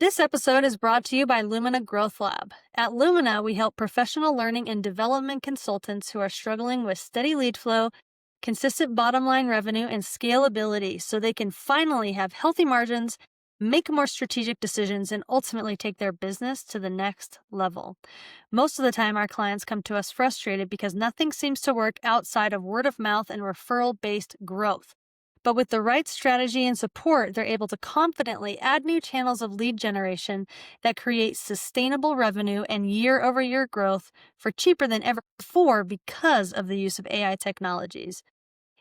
This episode is brought to you by Lumina Growth Lab. At Lumina, we help professional learning and development consultants who are struggling with steady lead flow, consistent bottom line revenue, and scalability so they can finally have healthy margins, make more strategic decisions, and ultimately take their business to the next level. Most of the time, our clients come to us frustrated because nothing seems to work outside of word of mouth and referral-based growth. But with the right strategy and support, they're able to confidently add new channels of lead generation that create sustainable revenue and year-over-year growth for cheaper than ever before because of the use of AI technologies.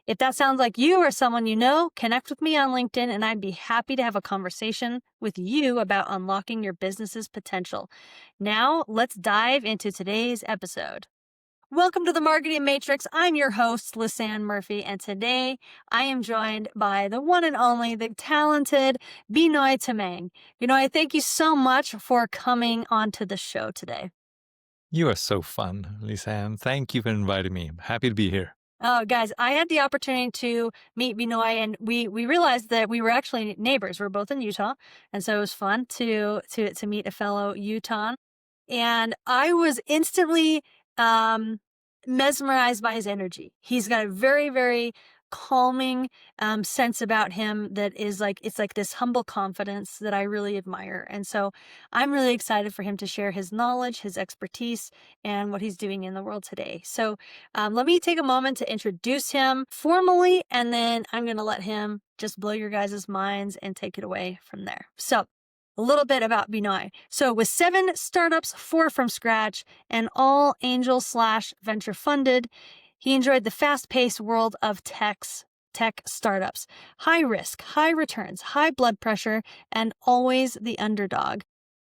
If that sounds like you or someone you know, connect with me on LinkedIn and I'd be happy to have a conversation with you about unlocking your business's potential. Now, let's dive into today's episode. Welcome to the Marketing Matrix. I'm your host, Lisanne Murphy, and today I am joined by the one and only, the talented Benoy Tamang. Benoy, thank you so much for coming onto the show today. You are so fun, Lisanne. Thank you for inviting me. I'm happy to be here. Oh, guys, I had the opportunity to meet Benoy, and we realized that we were actually neighbors. We're both in Utah, and so it was fun to meet a fellow Utahn. And I was instantly mesmerized by his energy. He's got a very, very calming sense about him that is like, it's like this humble confidence that I really admire. And so I'm really excited for him to share his knowledge, his expertise, and what he's doing in the world today. So let me take a moment to introduce him formally, and then I'm going to let him just blow your guys' minds and take it away from there. So a little bit about Benoy. So with 7 startups, 4 from scratch, and all angel/venture funded, he enjoyed the fast-paced world of tech startups. High risk, high returns, high blood pressure, and always the underdog.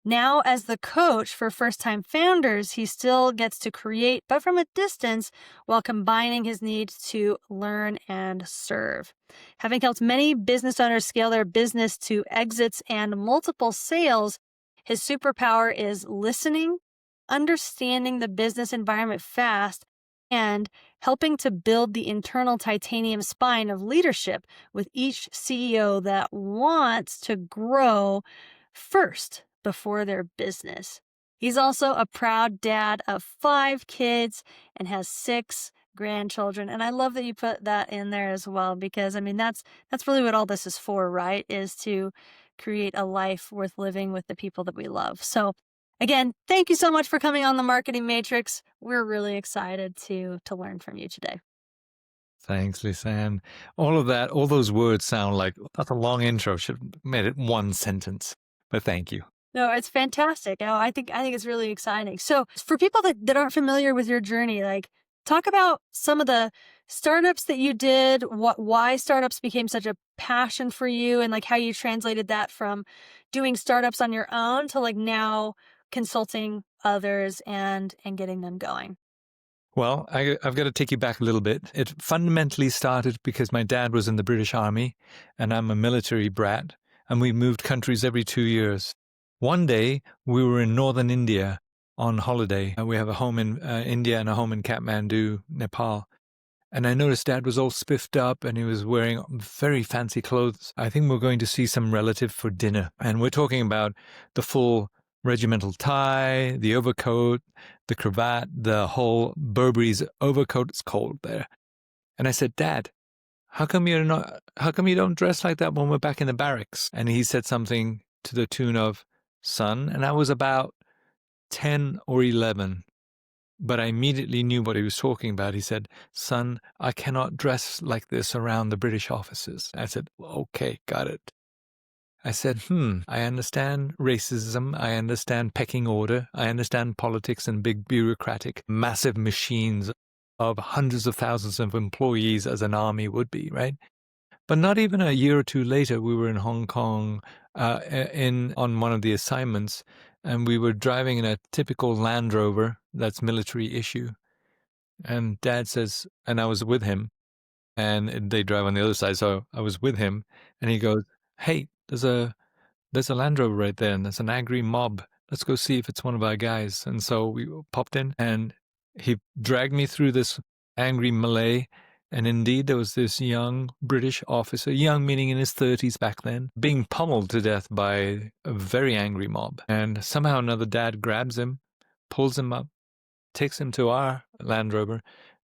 Now, as the coach for first-time founders, he still gets to create, but from a distance, while combining his need to learn and serve. Having helped many business owners scale their business to exits and multiple sales, his superpower is listening, understanding the business environment fast, and helping to build the internal titanium spine of leadership with each CEO that wants to grow first before their business. He's also a proud dad of 5 kids and has 6 grandchildren. And I love that you put that in there as well, because I mean, that's really what all this is for, right? Is to create a life worth living with the people that we love. So again, thank you so much for coming on the Marketing Matrix. We're really excited to learn from you today. Thanks, Lisanne. All of that, all those words sound like that's a long intro. Should have made it one sentence. But thank you. No, it's fantastic. I think it's really exciting. So for people that aren't familiar with your journey, like talk about some of the startups that you did, why startups became such a passion for you, and like how you translated that from doing startups on your own to like now consulting others and getting them going. Well, I've got to take you back a little bit. It fundamentally started because my dad was in the British Army and I'm a military brat, and we moved countries every 2 years. One day we were in northern India on holiday. We have a home in India and a home in Kathmandu, Nepal. And I noticed Dad was all spiffed up and he was wearing very fancy clothes. I think we're going to see some relative for dinner. And we're talking about the full regimental tie, the overcoat, the cravat, the whole Burberry's overcoat. It's cold there. And I said, Dad, how come you don't dress like that when we're back in the barracks? And he said something to the tune of, son, and I was about 10 or 11. But I immediately knew what he was talking about. He said, son, I cannot dress like this around the British officers. I said, okay, got it. I said, I understand racism. I understand pecking order. I understand politics and big bureaucratic, massive machines of hundreds of thousands of employees as an army would be, right? But not even a year or two later, we were in Hong Kong on one of the assignments, and we were driving in a typical Land Rover that's military issue. And Dad says, and I was with him, and they drive on the other side, so I was with him, and he goes, hey, there's a Land Rover right there, and there's an angry mob. Let's go see if it's one of our guys. And so we popped in, and he dragged me through this angry melee, And indeed, there was this young British officer, young meaning in his 30s back then, being pummeled to death by a very angry mob. And somehow another dad grabs him, pulls him up, takes him to our Land Rover,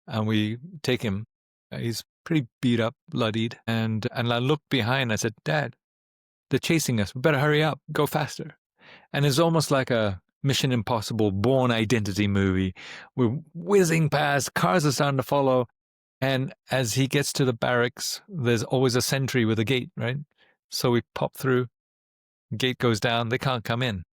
and we take him. He's pretty beat up, bloodied. And I looked behind. I said, Dad, they're chasing us. We better hurry up, go faster. And it's almost like a Mission Impossible Bourne Identity movie. We're whizzing past, cars are starting to follow. And as he gets to the barracks, there's always a sentry with a gate, right? So we pop through, gate goes down, they can't come in.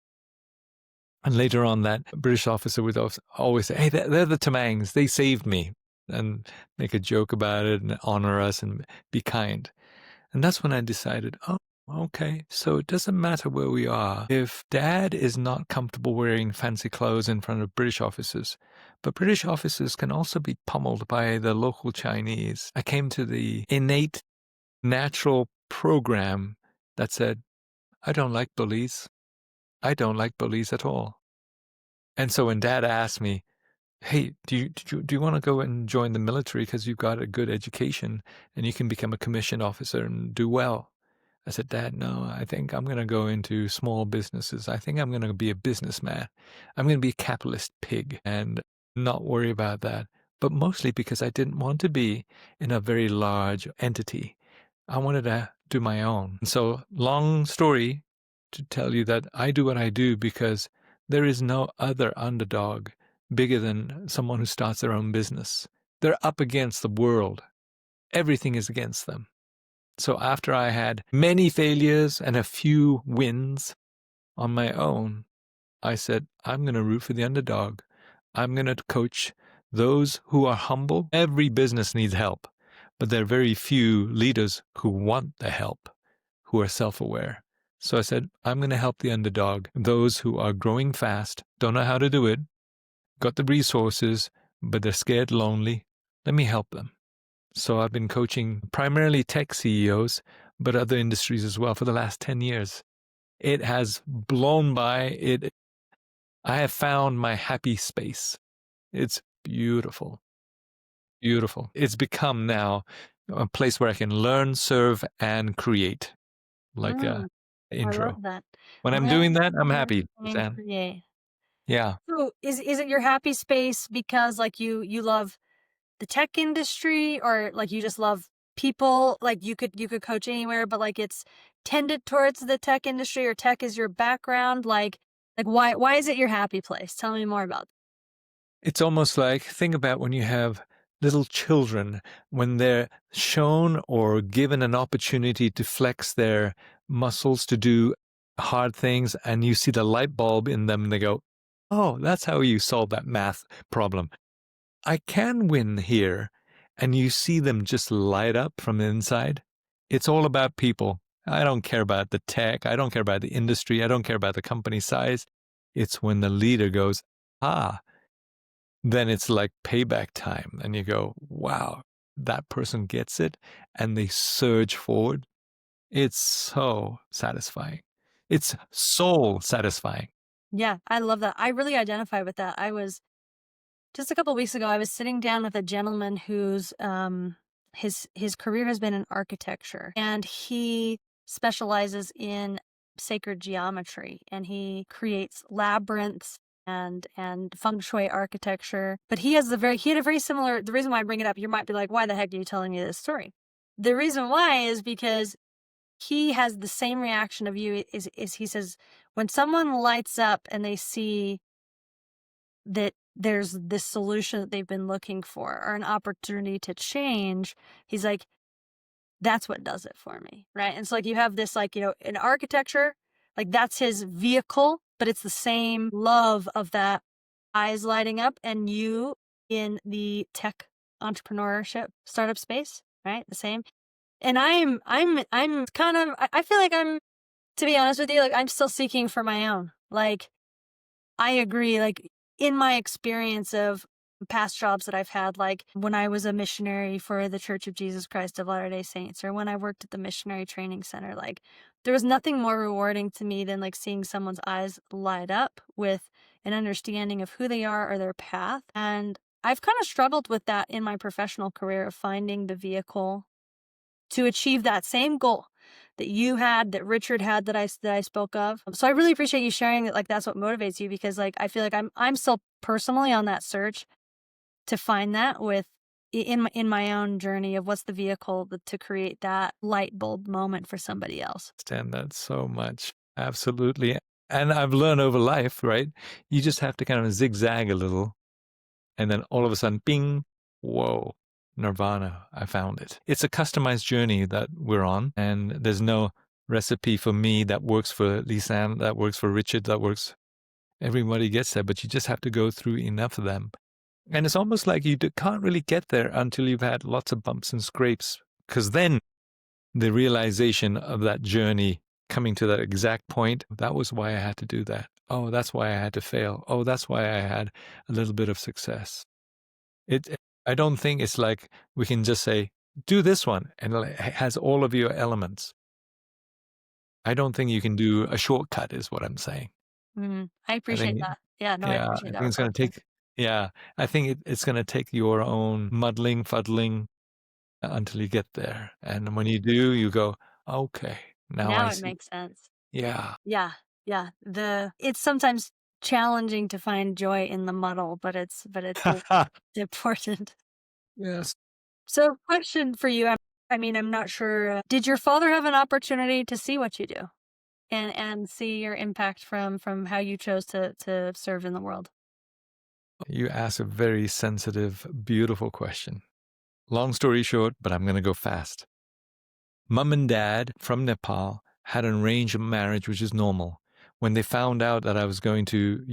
And later on, that British officer would always say, hey, they're the Tamangs, they saved me, and make a joke about it and honor us and be kind. And that's when I decided, oh, okay, so it doesn't matter where we are. If Dad is not comfortable wearing fancy clothes in front of British officers, but British officers can also be pummeled by the local Chinese. I came to the innate, natural program that said, I don't like bullies. I don't like bullies at all. And so when Dad asked me, hey, do you want to go and join the military because you've got a good education and you can become a commissioned officer and do well? I said, Dad, no, I think I'm going to go into small businesses. I think I'm going to be a businessman. I'm going to be a capitalist pig and not worry about that. But mostly because I didn't want to be in a very large entity. I wanted to do my own. And so, long story to tell you that I do what I do because there is no other underdog bigger than someone who starts their own business. They're up against the world. Everything is against them. So after I had many failures and a few wins on my own, I said, I'm going to root for the underdog. I'm going to coach those who are humble. Every business needs help, but there are very few leaders who want the help, who are self-aware. So I said, I'm going to help the underdog, those who are growing fast, don't know how to do it, got the resources, but they're scared, lonely. Let me help them. So I've been coaching primarily tech CEOs, but other industries as well for the last 10 years. It has blown by. I have found my happy space. It's beautiful, beautiful. It's become now a place where I can learn, serve, and create, like a Mm, I love intro. that. When I'm Learn, doing that, I'm serve, happy, and Sam. create. Yeah. So is it your happy space because like you love the tech industry or like you just love people? Like you could coach anywhere, but like it's tended towards the tech industry or tech is your background. Like why is it your happy place? Tell me more about It's almost like, think about when you have little children, when they're shown or given an opportunity to flex their muscles to do hard things, and you see the light bulb in them, and they go, oh, that's how you solve that math problem. I can win here. And you see them just light up from the inside. It's all about people. I don't care about the tech. I don't care about the industry. I don't care about the company size. It's when the leader goes, ah, then it's like payback time. And you go, wow, that person gets it. And they surge forward. It's so satisfying. It's soul satisfying. Yeah, I love that. I really identify with that. I was just a couple weeks ago, I was sitting down with a gentleman whose his career has been in architecture, and he specializes in sacred geometry, and he creates labyrinths and feng shui architecture. But he had a very similar. The reason why I bring it up, you might be like, why the heck are you telling me this story? The reason why is because he has the same reaction of you. Is he says when someone lights up and they see that there's this solution that they've been looking for or an opportunity to change, he's like, that's what does it for me, right? And so like you have this like, in architecture, like that's his vehicle, but it's the same love of that eyes lighting up, and you in the tech entrepreneurship startup space, right? The same. And I'm kind of, I feel like I'm, to be honest with you, like I'm still seeking for my own. Like I agree. Like in my experience of past jobs that I've had, like when I was a missionary for the Church of Jesus Christ of Latter-day Saints, or when I worked at the missionary training center, like there was nothing more rewarding to me than like seeing someone's eyes light up with an understanding of who they are or their path. And I've kind of struggled with that in my professional career of finding the vehicle to achieve that same goal that you had, that Richard had, that I spoke of. So I really appreciate you sharing that, like, that's what motivates you, because, like, I feel like I'm still personally on that search to find that with in my own journey of what's the vehicle to create that light bulb moment for somebody else. Understand that so much. Absolutely. And I've learned over life, right? You just have to kind of zigzag a little, and then all of a sudden, bing, whoa, nirvana, I found it. It's a customized journey that we're on, and there's no recipe for me that works for Lisanne, that works for Richard, that works. Everybody gets there, but you just have to go through enough of them. And it's almost like you can't really get there until you've had lots of bumps and scrapes, because then the realization of that journey coming to that exact point, that was why I had to do that. Oh, that's why I had to fail. Oh, that's why I had a little bit of success. I don't think it's like we can just say, do this one, and it has all of your elements. I don't think you can do a shortcut, is what I'm saying. I I appreciate think, that. Yeah, no, I yeah, I appreciate that think it's going to reflection. take, yeah, I think it's going to take your own muddling, fuddling until you get there. And when you do, you go, okay, now I Now it see. makes sense. Yeah. Yeah, yeah. It's sometimes challenging to find joy in the muddle, but it's important. Yes. So, question for you. I mean, I'm not sure. Did your father have an opportunity to see what you do and see your impact from how you chose to serve in the world? You ask a very sensitive, beautiful question. Long story short, but I'm going to go fast. Mum and dad from Nepal had an arranged marriage, which is normal. When they found out that I was going to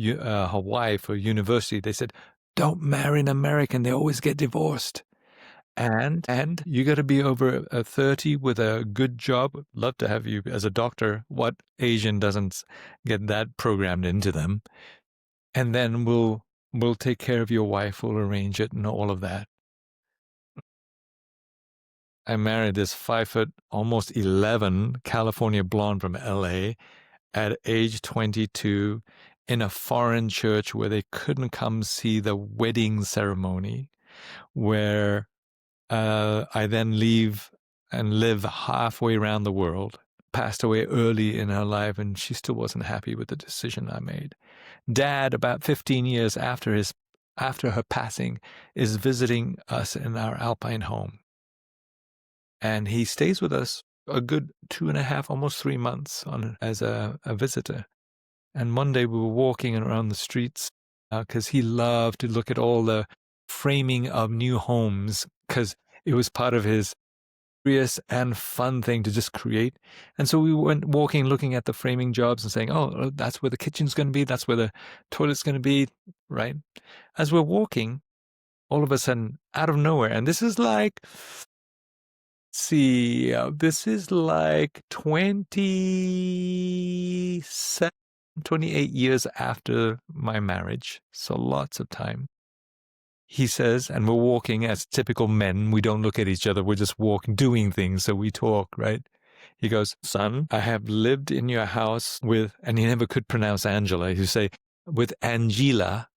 Hawaii for university, they said, "Don't marry an American, they always get divorced. And you got to be over 30 with a good job. Love to have you as a doctor. What Asian doesn't get that programmed into them? And then we'll take care of your wife, we'll arrange it and all of that." I married this 5 foot, almost 11 California blonde from LA at age 22 in a foreign church where they couldn't come see the wedding ceremony, where I then leave and live halfway around the world. Passed away early in her life, and she still wasn't happy with the decision I made. Dad, about 15 years after her passing, is visiting us in our Alpine home, and he stays with us a good 2.5, almost 3 months as a visitor. And one day we were walking around the streets because he loved to look at all the framing of new homes, because it was part of his serious and fun thing to just create. And so we went walking, looking at the framing jobs and saying, oh, that's where the kitchen's going to be. That's where the toilet's going to be, right? As we're walking, all of a sudden, out of nowhere, and this is like, see, this is like 27, 28 years after my marriage. So lots of time. He says, and we're walking as typical men. We don't look at each other. We're just walking, doing things. So we talk, right? He goes, "Son, I have lived in your house with," and he never could pronounce Angela. He'd say, "with Angela."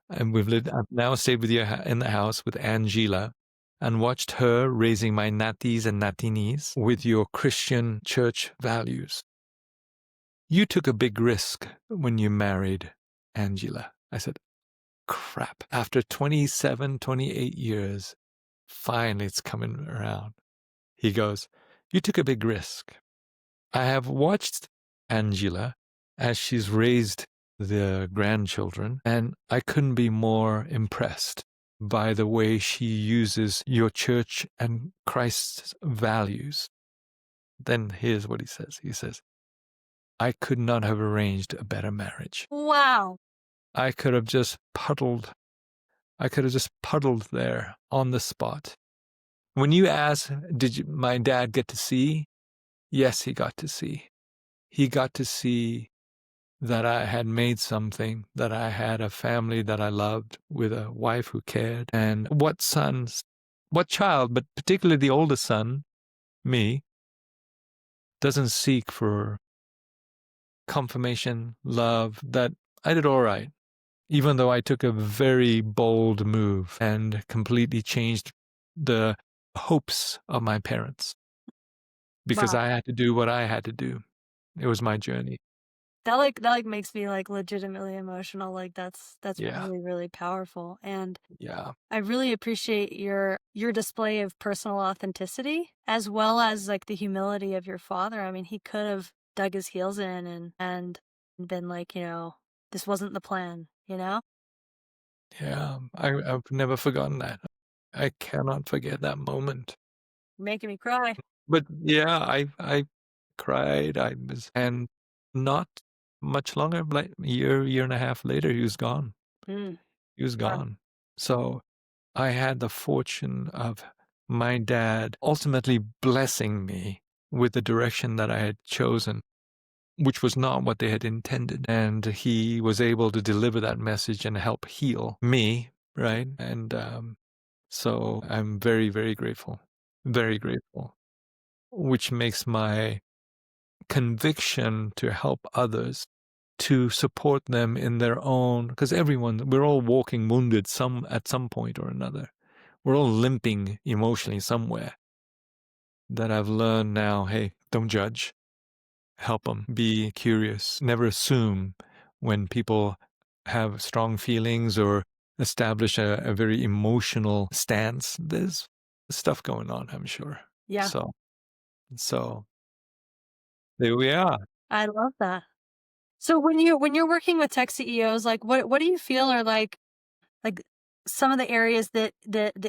And I've now stayed with you in the house with Angela and watched her raising my natis and natinis with your Christian church values. You took a big risk when you married Angela. I said, crap. After 27, 28 years, finally it's coming around. He goes, you took a big risk. I have watched Angela as she's raised the grandchildren, and I couldn't be more impressed by the way she uses your church and Christ's values. Then here's what he says. He says, I could not have arranged a better marriage. Wow. I could have just puddled. I could have just puddled there on the spot. When you ask, my dad get to see? Yes, he got to see. He got to see that I had made something, that I had a family that I loved with a wife who cared. And what child, but particularly the oldest son, me, doesn't seek for confirmation, love, that I did all right. even though I took a very bold move and completely changed the hopes of my parents because Wow. I had to do what I had to do. It was my journey. That makes me like legitimately emotional. Like that's Yeah. really, really powerful. And Yeah. I really appreciate your display of personal authenticity as well as like the humility of your father. I mean, he could have dug his heels in and been like, this wasn't the plan, you know? Yeah. I've never forgotten that. I cannot forget that moment. Making me cry. But yeah, I cried. And not much longer, like a year and a half later, he was gone. Mm, He was wow. gone. So I had the fortune of my dad ultimately blessing me with the direction that I had chosen, which was not what they had intended. And he was able to deliver that message and help heal me, right? And so I'm very, very grateful, which makes my conviction to help others, to support them in their own, because we're all walking wounded at some point or another. We're all limping emotionally somewhere. That I've learned now, hey, don't judge, help them, be curious, never assume when people have strong feelings or establish a very emotional stance. There's stuff going on, I'm sure. Yeah, So there we are. I love that. So when you're working with tech CEOs, like what do you feel are like some of the areas that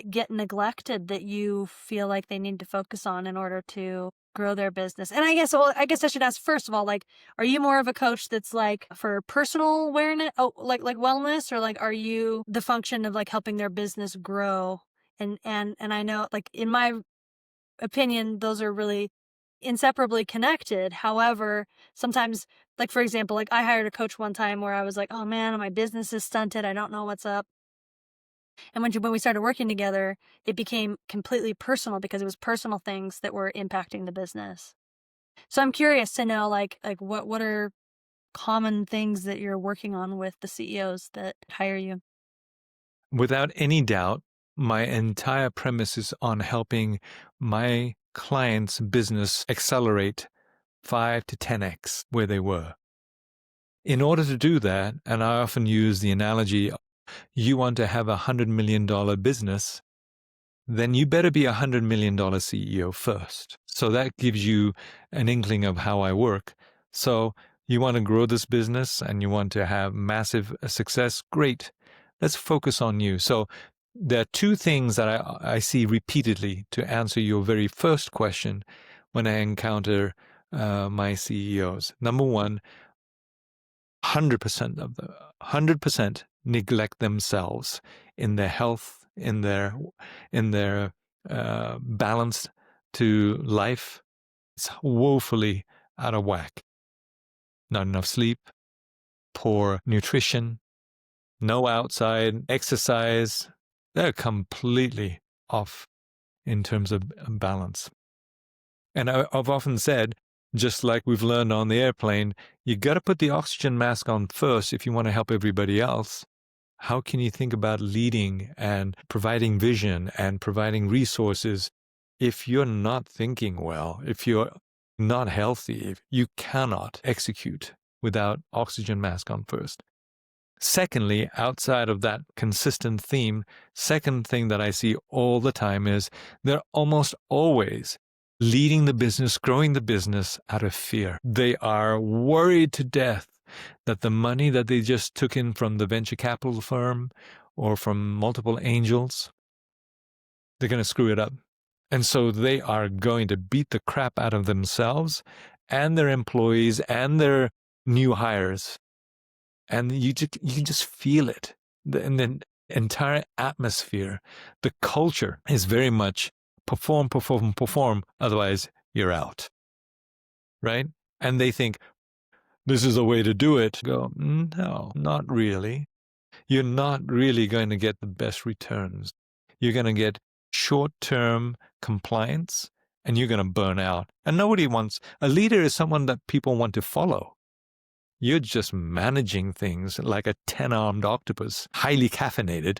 get neglected that you feel like they need to focus on in order to grow their business? And I guess I should ask first of all, like, are you more of a coach that's like for personal awareness, like wellness, or like are you the function of like helping their business grow? And I know like in my opinion, those are really inseparably connected. However, sometimes, like for example, like I hired a coach one time where I was like, oh man, my business is stunted. I don't know what's up. And when we started working together, it became completely personal because it was personal things that were impacting the business. So I'm curious to know like what are common things that you're working on with the CEOs that hire you? Without any doubt, my entire premise is on helping my clients' business accelerate 5 to 10x where they were. In order to do that, and I often use the analogy, you want to have $100 million business, then you better be $100 million CEO first. So that gives you an inkling of how I work. So you want to grow this business and you want to have massive success. Great. Let's focus on you. So there are two things that I see repeatedly to answer your very first question when I encounter my CEOs. Number one, 100% of the 100% neglect themselves in their health, in their balance to life. It's woefully out of whack. Not enough sleep, poor nutrition, no outside exercise. They're completely off in terms of balance. And I've often said, just like we've learned on the airplane, you got to put the oxygen mask on first if you want to help everybody else. How can you think about leading and providing vision and providing resources if you're not thinking well, if you're not healthy, if you cannot execute without oxygen mask on first? Secondly, outside of that consistent theme, second thing that I see all the time is they're almost always leading the business, growing the business out of fear. They are worried to death that the money that they just took in from the venture capital firm or from multiple angels, they're going to screw it up. And so they are going to beat the crap out of themselves and their employees and their new hires, and you can just feel it. And the entire atmosphere, the culture is very much perform, perform, perform. Otherwise, you're out, right? And they think this is a way to do it. Go, no, not really. You're not really going to get the best returns. You're going to get short-term compliance, and you're going to burn out. And nobody wants a leader is someone that people want to follow. You're just managing things like a 10-armed octopus, highly caffeinated,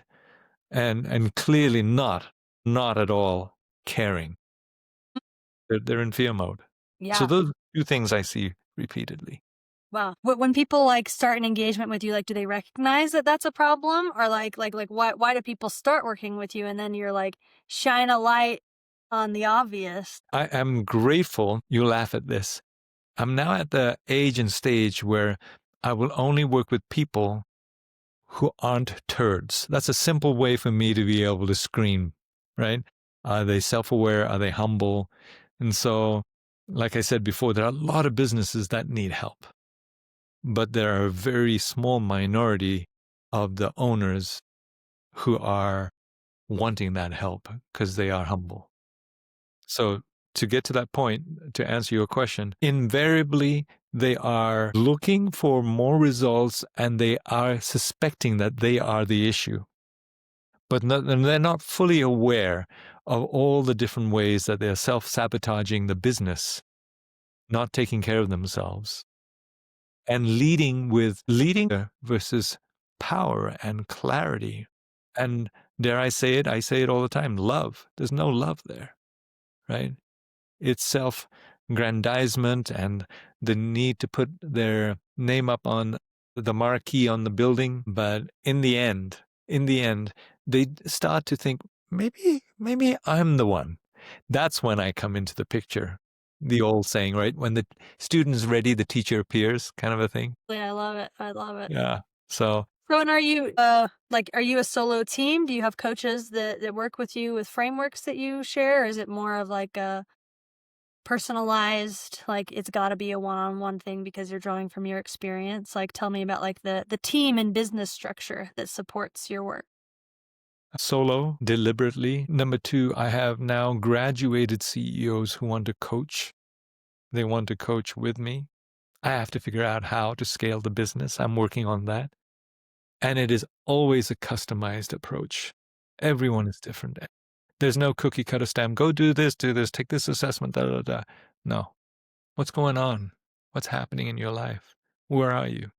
and clearly not at all caring. They're in fear mode. So Yeah. those are two things I see repeatedly. Wow. When people like start an engagement with you, like, do they recognize that that's a problem, or like why do people start working with you and then you're like shine a light on the obvious? I am grateful you laugh at this. I'm now at the age and stage where I will only work with people who aren't turds. That's a simple way for me to be able to screen, right? Are they self aware? Are they humble? And so, like I said before, there are a lot of businesses that need help, but there are a very small minority of the owners who are wanting that help because they are humble. So, to get to that point, to answer your question, invariably they are looking for more results and they are suspecting that they are the issue. But and they're not fully aware of all the different ways that they're self sabotaging the business, not taking care of themselves, and leading versus power and clarity. And dare I say it all the time, love. There's no love there, right? It's self-aggrandizement and the need to put their name up on the marquee on the building. But in the end, they start to think, maybe I'm the one. That's when I come into the picture. The old saying, right? When the student's ready, the teacher appears, kind of a thing. Yeah, I love it. I love it. Yeah. So So, and are you like, are you a solo team? Do you have coaches that work with you with frameworks that you share? Or is it more of like a personalized, like it's got to be a one-on-one thing because you're drawing from your experience? Like, tell me about like the team and business structure that supports your work. solo deliberately. Number two, I have now graduated CEOs who want to coach. They want to coach with me. I have to figure out how to scale the business. I'm working on that. And it is always a customized approach. Everyone is different. There's no cookie cutter stamp. Go do this, take this assessment, da, da, da. No. What's going on? What's happening in your life? Where are you?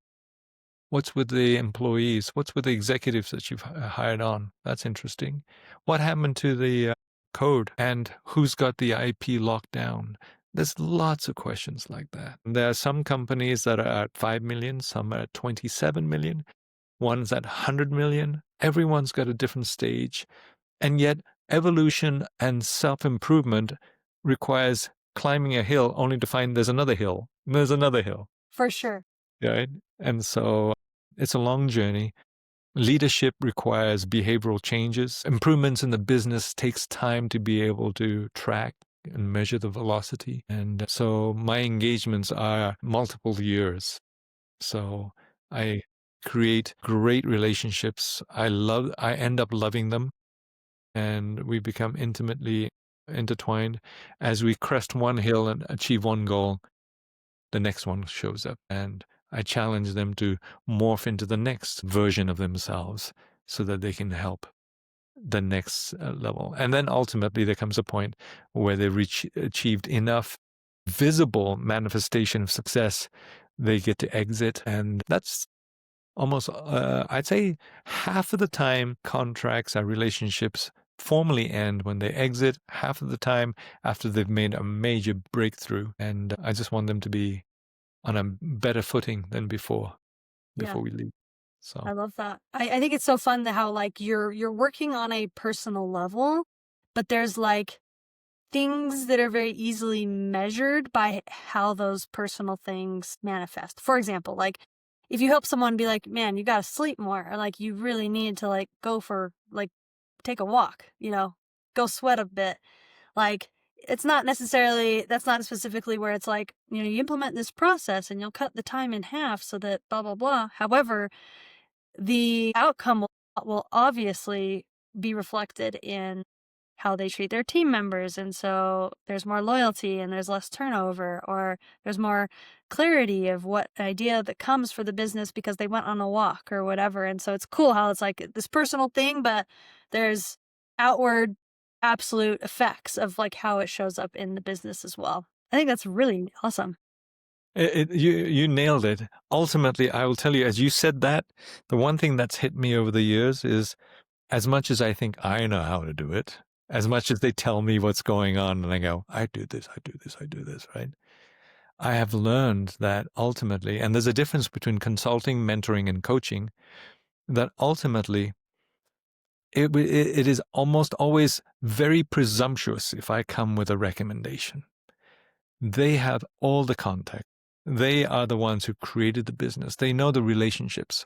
What's with the employees? What's with the executives that you've hired on? That's interesting. What happened to the code and who's got the IP locked down? There's lots of questions like that. There are some companies that are at 5 million, some are at 27 million, one's at 100 million. Everyone's got a different stage. And yet, evolution and self improvement requires climbing a hill only to find there's another hill. And there's another hill. For sure. Right? And so it's a long journey. Leadership requires behavioral changes. Improvements in the business takes time to be able to track and measure the velocity. And so my engagements are multiple years. So I create great relationships. I end up loving them and we become intimately intertwined. As we crest one hill and achieve one goal, the next one shows up. And I challenge them to morph into the next version of themselves so that they can help the next level. And then ultimately there comes a point where they achieved enough visible manifestation of success, they get to exit. And that's almost, I'd say half of the time contracts or relationships formally end when they exit, half of the time after they've made a major breakthrough. And I just want them to be on a better footing than Yeah. before we leave. I So love that. I think it's so fun that how like you're working on a personal level, but there's like things that are very easily measured by how those personal things manifest. For example, like if you help someone be like, man, you got to sleep more, or like you really need to like go for like take a walk, go sweat a bit. Like it's not necessarily, that's not specifically where it's like, you implement this process and you'll cut the time in half so that blah, blah, blah. However, the outcome will obviously be reflected in how they treat their team members. And so there's more loyalty and there's less turnover, or there's more clarity of what idea that comes for the business because they went on a walk or whatever. And so it's cool how it's like this personal thing, but there's outward absolute effects of like how it shows up in the business as well. I think that's really awesome. You nailed it. Ultimately, I will tell you, as you said that, the one thing that's hit me over the years is, as much as I think I know how to do it, as much as they tell me what's going on, and I go, I do this, I do this, I do this, right? I have learned that ultimately, and there's a difference between consulting, mentoring, and coaching, that ultimately it is almost always very presumptuous if I come with a recommendation. They have all the context. They are the ones who created the business. They know the relationships.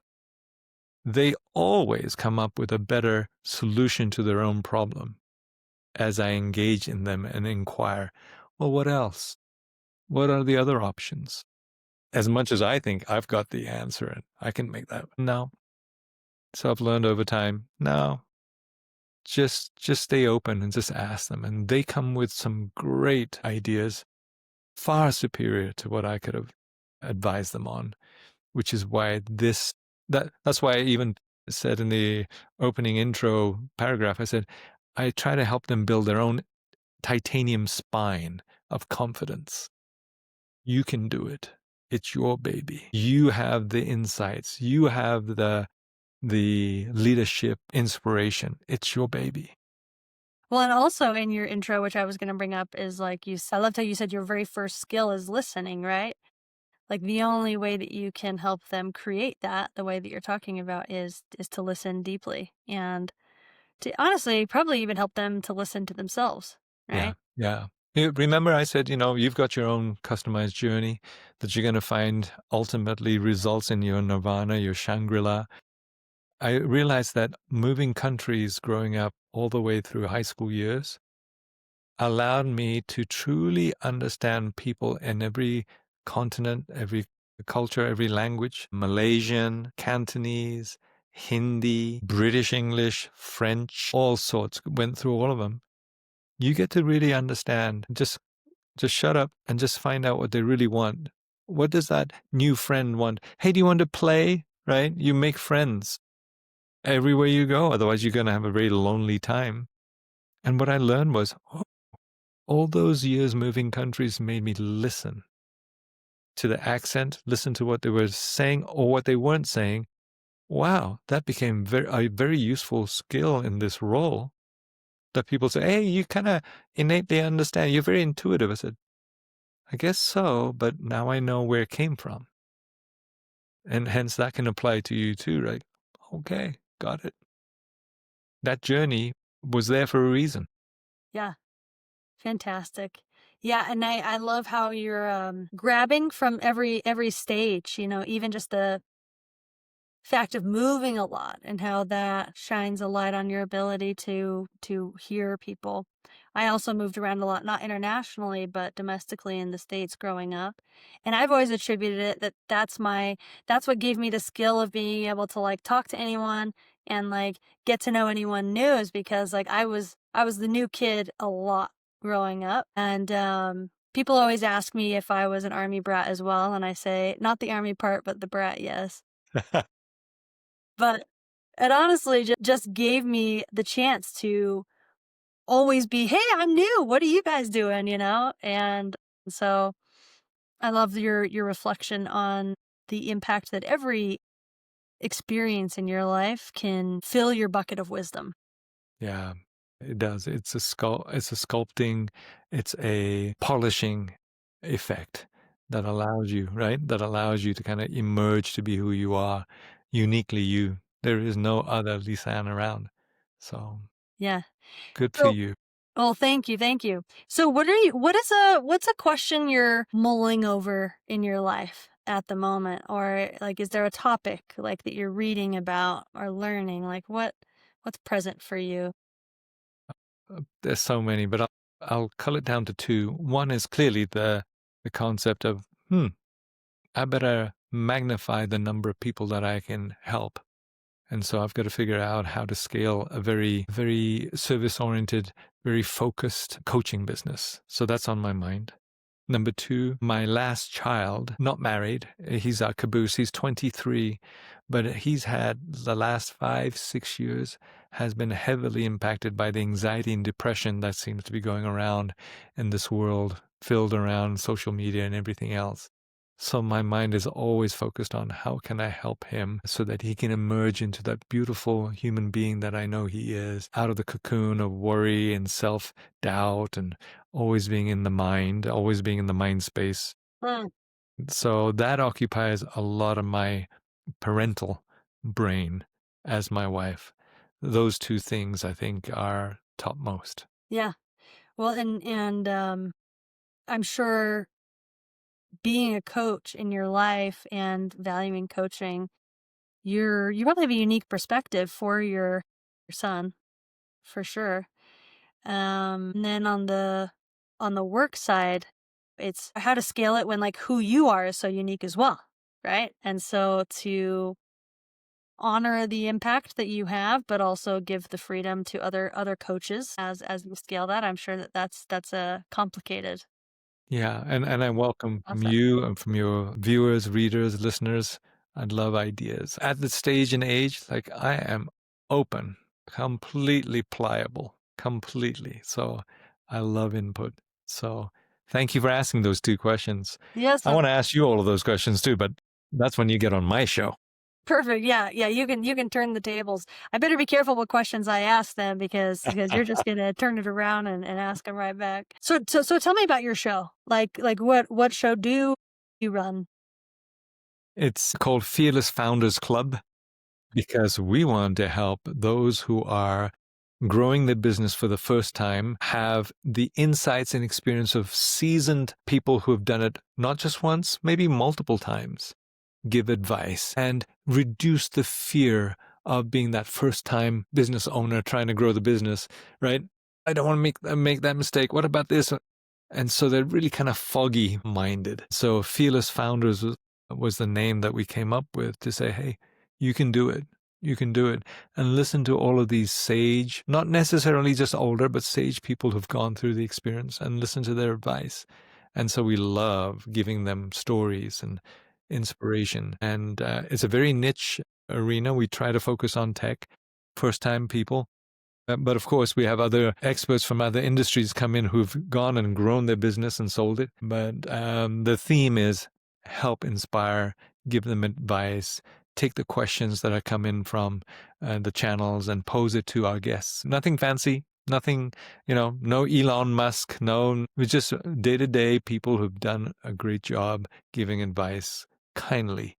They always come up with a better solution to their own problem as I engage in them and inquire, well, what else? What are the other options? As much as I think I've got the answer and I can make that. No. So I've learned over time, no, just stay open and just ask them. And they come with some great ideas, far superior to what I could have advised them on, which is why that's why I even said in the opening intro paragraph, I said, I try to help them build their own titanium spine of confidence. You can do it. It's your baby. You have the insights. You have the leadership inspiration. It's your baby. Well, and also in your intro, which I was going to bring up, is like I loved how you said your very first skill is listening, right? Like the only way that you can help them create that, the way that you're talking about, is to listen deeply and to honestly probably even help them to listen to themselves, Yeah. right? Yeah. Remember I said, you've got your own customized journey that you're going to find ultimately results in your nirvana, your Shangri-La. I realized that moving countries growing up all the way through high school years allowed me to truly understand people in every continent, every culture, every language: Malaysian, Cantonese, Hindi, British English, French, all sorts. Went through all of them. You get to really understand. Just shut up and just find out what they really want. What does that new friend want? Hey, do you want to play? Right? You make friends everywhere you go. Otherwise, you're going to have a very lonely time. And what I learned was, oh, all those years moving countries made me listen to the accent, listen to what they were saying or what they weren't saying. Wow, that became a very useful skill in this role. That people say, hey, you kind of innately understand. You're very intuitive. I said, I guess so, but now I know where it came from. And hence that can apply to you too, right? Okay, got it. That journey was there for a reason. Yeah. Fantastic. Yeah, and I love how you're grabbing from every stage, even just the fact of moving a lot and how that shines a light on your ability to hear people. I also moved around a lot, not internationally, but domestically in the States growing up. And I've always attributed it that's what gave me the skill of being able to like talk to anyone and like get to know anyone new is because like I was the new kid a lot growing up. And people always ask me if I was an army brat as well, and I say not the army part, but the brat, yes. But it honestly just gave me the chance to always be, "Hey, I'm new. What are you guys doing?" And so I love your reflection on the impact that every experience in your life can fill your bucket of wisdom. Yeah, it does. It's a sculpting, it's a polishing effect that allows you, right? That allows you to kind of emerge to be who you are, uniquely you. There is no other Lisanne around. So Yeah. good for So you. well, thank you, thank you. So what's a question you're mulling over in your life at the moment? Or like is there a topic like that you're reading about or learning? Like what's present for you? There's so many, but I'll cull it down to two. One is clearly the concept of, I better magnify the number of people that I can help. And so I've got to figure out how to scale a very, very service oriented, very focused coaching business. So that's on my mind. Number two, my last child, not married. He's a caboose. He's 23, but he's had the last 5, 6 years has been heavily impacted by the anxiety and depression that seems to be going around in this world, filled around social media and everything else. So my mind is always focused on how can I help him so that he can emerge into that beautiful human being that I know he is, out of the cocoon of worry and self-doubt and always being in the mind, always being in the mind space. Mm, So that occupies a lot of my parental brain as my wife. Those two things I think are topmost. yeah. Well, and I'm sure being a coach in your life and valuing coaching, you probably have a unique perspective for your son, for sure. And then on the work side, it's how to scale it when like who you are is so unique as well, right? And so to honor the impact that you have, but also give the freedom to other coaches as you scale that. I'm sure that that's a complicated Yeah, and I welcome from process. you and from your viewers, readers, listeners. I'd love ideas. At the stage and age, like I am open, completely pliable, completely. So I love input. So thank you for asking those two questions. Yes, I want to ask you all of those questions too, but that's when you get on my show. perfect. Yeah, yeah. You can turn the tables. I better be careful what questions I ask them because you're just gonna turn it around and ask them right back. So tell me about your show. Like what show do you run? It's called Fearless Founders Club, because we want to help those who are growing their business for the first time have the insights and experience of seasoned people who have done it not just once, maybe multiple times, give advice and reduce the fear of being that first time business owner trying to grow the business, right? I don't want to make that mistake. What about this? And so they're really kind of foggy minded. So Fearless Founders was the name that we came up with to say, hey, you can do it. You can do it. And listen to all of these sage, not necessarily just older, but sage people who've gone through the experience and listen to their advice. And so we love giving them stories and inspiration. And it's a very niche arena. We try to focus on tech, first time people. But of course, we have other experts from other industries come in who've gone and grown their business and sold it. But the theme is help inspire, give them advice, take the questions that are come in from the channels and pose it to our guests. Nothing fancy, nothing, no Elon Musk, no, it's just day to day people who've done a great job giving advice kindly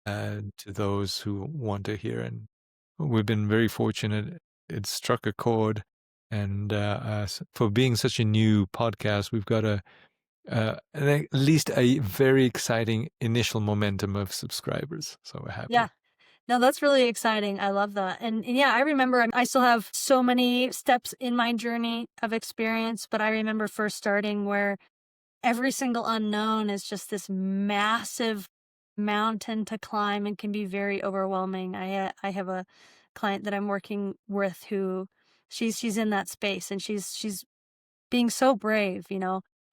to those who want to hear. And we've been very fortunate. It struck a chord. And for being such a new podcast, we've got at least a very exciting initial momentum of subscribers. So we're Yeah. happy. No, that's really exciting. I love that. And yeah, I remember I still have so many steps in my journey of experience, but I remember first starting where every single unknown is just this massive mountain to climb and can be very overwhelming. I have a client that I'm working with who she's in that space and she's being so brave,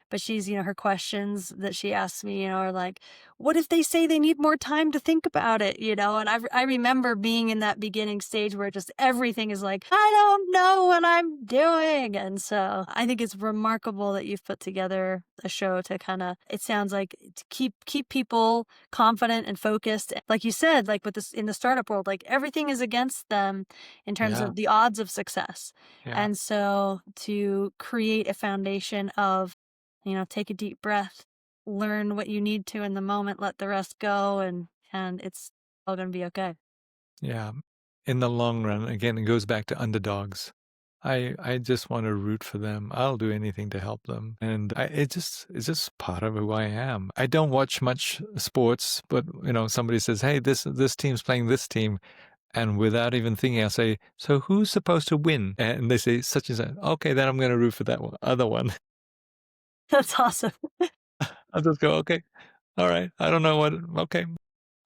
but she's, her questions that she asks me, are like, what if they say they need more time to think about it, and I remember being in that beginning stage where just everything is like, I don't know what I'm doing. And so I think it's remarkable that you've put together a show to kind of, it sounds like, to keep people confident and focused. Like you said, like with this in the startup world, like everything is against them in terms Yeah. of the odds of success. Yeah. And so to create a foundation of, take a deep breath, learn what you need to in the moment, let the rest go, and it's all going to be okay. Yeah. In the long run, again, it goes back to underdogs. I just want to root for them. I'll do anything to help them. And it's just part of who I am. I don't watch much sports, but somebody says, "Hey, this team's playing this team." And without even thinking, I'll say, "So who's supposed to win?" And they say such and such. Okay, then I'm going to root for that other one. That's awesome. I'll just go, "Okay, all right. I don't know what. Okay,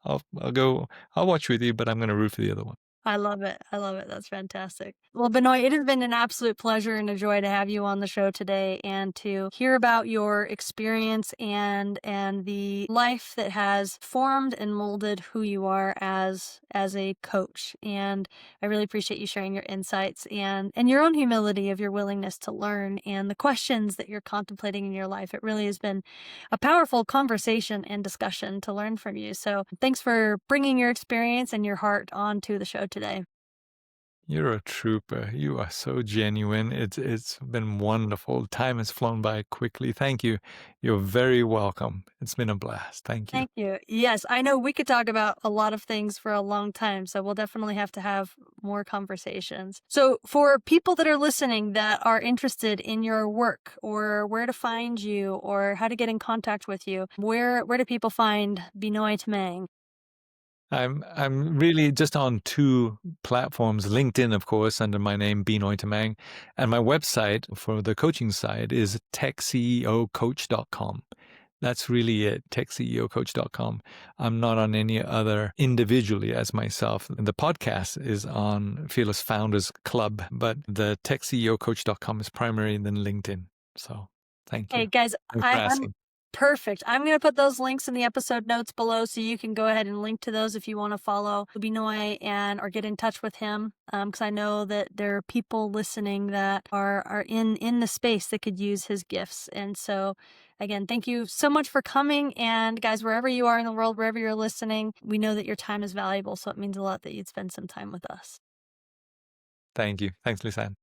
I'll go. I'll watch with you, but I'm going to root for the other one." I love it. I love it. That's fantastic. Well, Benoit, it has been an absolute pleasure and a joy to have you on the show today and to hear about your experience and the life that has formed and molded who you are as a coach. And I really appreciate you sharing your insights and your own humility of your willingness to learn and the questions that you're contemplating in your life. It really has been a powerful conversation and discussion to learn from you. So thanks for bringing your experience and your heart onto the show today. You're a trooper. You are so genuine. It's been wonderful. Time has flown by quickly. Thank you. You're very welcome. It's been a blast. Thank you. Thank you. Yes, I know we could talk about a lot of things for a long time, so we'll definitely have to have more conversations. So, for people that are listening that are interested in your work or where to find you or how to get in contact with you, where do people find Benoy Tamang? I'm really just on two platforms, LinkedIn, of course, under my name, Benoy Tamang, and my website for the coaching side is techceocoach.com. That's really it, techceocoach.com. I'm not on any other individually as myself. The podcast is on Fearless Founders Club, but the techceocoach.com is primary than LinkedIn. So thank Hey you. guys, Thanks for I'm asking. perfect. I'm going to put those links in the episode notes below so you can go ahead and link to those if you want to follow Binoy and or get in touch with him. Because I know that there are people listening that are in the space that could use his gifts. And so again, thank you so much for coming. And guys, wherever you are in the world, wherever you're listening, we know that your time is valuable. So it means a lot that you'd spend some time with us. Thank you. Thanks, Lisanne.